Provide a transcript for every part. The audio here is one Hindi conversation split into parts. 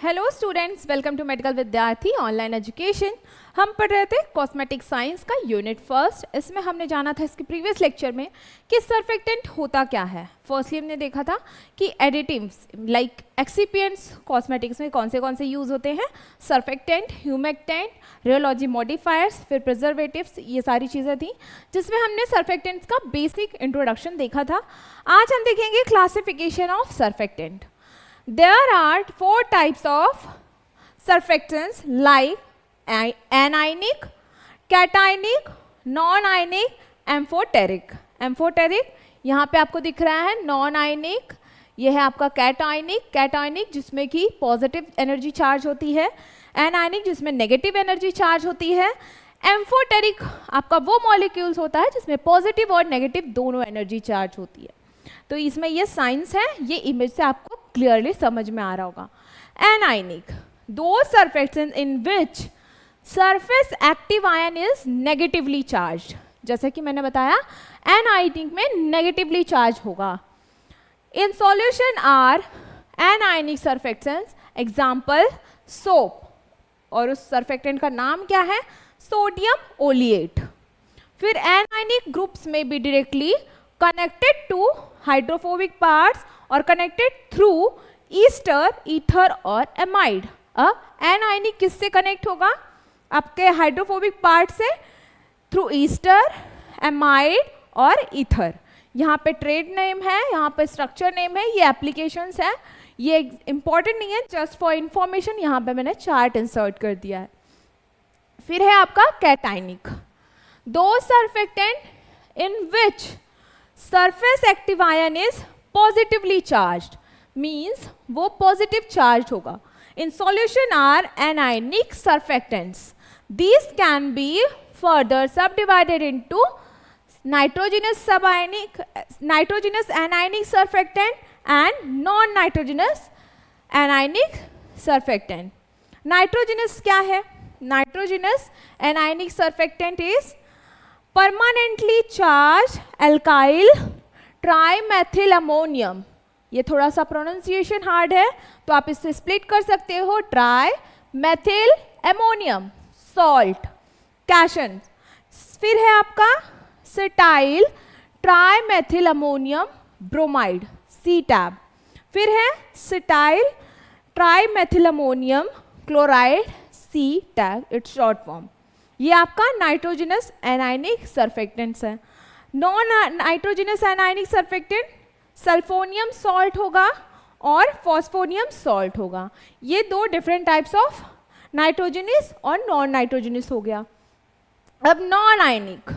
Hello students, welcome to medical Vidyarthi online education. हम पढ़ रहे थे कॉस्मेटिक साइंस का यूनिट फर्स्ट। इसमें हमने जाना था इसके प्रीवियस लेक्चर में कि सर्फेक्टेंट होता क्या है। फर्स्टली हमने देखा था कि एडिटिव्स लाइक एक्सिपिएंट्स कॉस्मेटिक्स में कौन से यूज़ होते हैं, सर्फेक्टेंट, ह्यूमेक्टेंट, रियोलॉजी मॉडिफायर्स, फिर प्रिजर्वेटिव्स, ये सारी चीज़ें थी जिसमें हमने सर्फेक्टेंट्स का बेसिक इंट्रोडक्शन देखा था। आज हम देखेंगे classification of surfactant. There are 4 types of surfactants like anionic, cationic, non-ionic, amphoteric। Amphoteric यहाँ पे आपको दिख रहा है, नॉन आयनिक ये है आपका कैटायनिक, कैटायनिक जिसमें कि पॉजिटिव एनर्जी चार्ज होती है, एनायनिक जिसमें नेगेटिव एनर्जी चार्ज होती है, एम्फोटेरिक आपका वो मॉलिक्यूल्स होता है जिसमें पॉजिटिव और नेगेटिव दोनों एनर्जी चार्ज होती है। तो इसमें ये साइंस है, ये इमेज से आपको क्लियरली समझ में आ रहा होगा। एनायनिक, दो surfactants in which surface active ion is negatively charged. जैसे कि मैंने बताया एनायनिक में नेगेटिवली चार्ज होगा। In solution are anionic surfactants, example soap, और उस सर्फेक्टेंट का नाम क्या है, सोडियम ओलिएट। फिर एनायनिक ग्रुप्स में भी directly connected to hydrophobic parts और connected through ester, ether और amide। अब एनायनिक किससे कनेक्ट होगा, आपके हाइड्रोफोबिक पार्ट से, थ्रू ईस्टर, एमाइड और ईथर। यहाँ पे ट्रेड नेम है, यहाँ पे स्ट्रक्चर नेम है, ये एप्लीकेशंस है, ये इंपॉर्टेंट नहीं है, जस्ट फॉर इंफॉर्मेशन यहाँ पे मैंने चार्ट इंसर्ट कर दिया है। फिर है आपका कैटायनिक, दो surfactant in which surface active ion is positively charged, means वो पॉजिटिव चार्ज होगा। In solution are anionic surfactants, these can be further sub divided into nitrogenous सबायनिक, nitrogenous anionic surfactant and non nitrogenous anionic surfactant. Nitrogenous क्या है, nitrogenous anionic surfactant is permanently charge alkyl trimethyl ammonium. ये थोड़ा सा प्रोनाउंसिएशन हार्ड है तो आप इससे स्प्लिट कर सकते हो, tri methyl ammonium salt cation. फिर है आपका cetyl trimethyl ammonium bromide, C TAB. फिर है cetyl trimethyl ammonium chloride, C tag, it's short form. ये आपका नाइट्रोजिनस एनायनिक सर्फेक्टेंट्स है। Non nitrogenous anionic surfactant sulfonium salt होगा और फॉस्फोनियम सॉल्ट होगा। ये दो डिफरेंट टाइप्स ऑफ नाइट्रोजिनस और नॉन नाइट्रोजिनस हो गया। अब non ionic,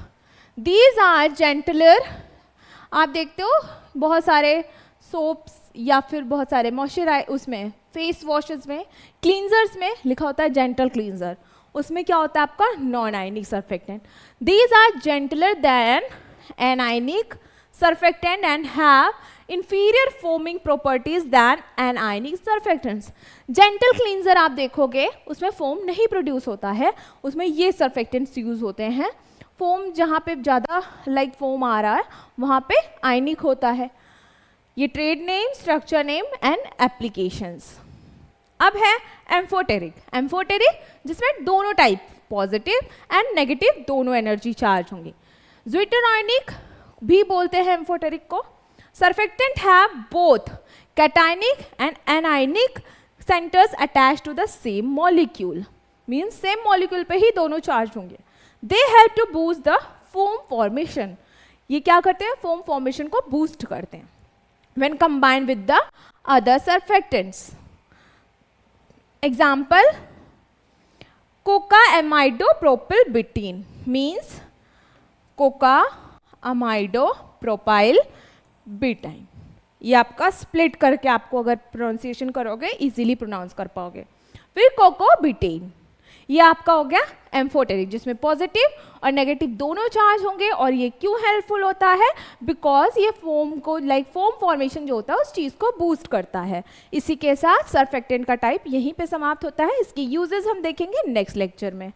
these are gentler. आप देखते हो बहुत सारे सोप्स या फिर बहुत सारे मॉइस्चराइज, उसमें फेस वॉशेस में, क्लींजर्स में लिखा होता है जेंटल क्लींजर, उसमें क्या होता है आपका non ionic surfactant. These are gentler than anionic surfactant and have inferior foaming properties than anionic surfactants. Gentle cleanser आप देखोगे उसमें फोम नहीं प्रोड्यूस होता है, उसमें ये सर्फेक्टेंट्स यूज होते हैं। फोम जहाँ पे ज़्यादा लाइक फोम आ रहा है वहाँ पे आयनिक होता है। ये trade name, structure name and applications. अब है एम्फोटेरिक, एम्फोटेरिक जिसमें दोनों टाइप पॉजिटिव एंड नेगेटिव दोनों एनर्जी चार्ज होंगी। ज्विटरॉयनिक भी बोलते हैं एम्फोटेरिक को। Surfactant have both cationic and anionic centres attach to the same molecule, means same molecule पे ही दोनों चार्ज होंगे। They help to boost the foam formation, ये क्या करते हैं, फोम फॉर्मेशन को बूस्ट करते हैं when combined with the other surfactants. Example, coca amido propyl butene means coca amido propyl butene। ये आपका स्प्लिट करके आपको अगर प्रोनाउंसिएशन करोगे इजीली प्रोनाउंस कर पाओगे। फिर कोको बिटेन, ये आपका हो गया एम्फोटेरिक जिसमें पॉजिटिव और नेगेटिव दोनों चार्ज होंगे। और ये क्यों हेल्पफुल होता है, बिकॉज ये फोम को लाइक फोम फॉर्मेशन जो होता है उस चीज़ को बूस्ट करता है। इसी के साथ सर्फेक्टेंट का टाइप यहीं पे समाप्त होता है। इसकी यूजेस हम देखेंगे नेक्स्ट लेक्चर में।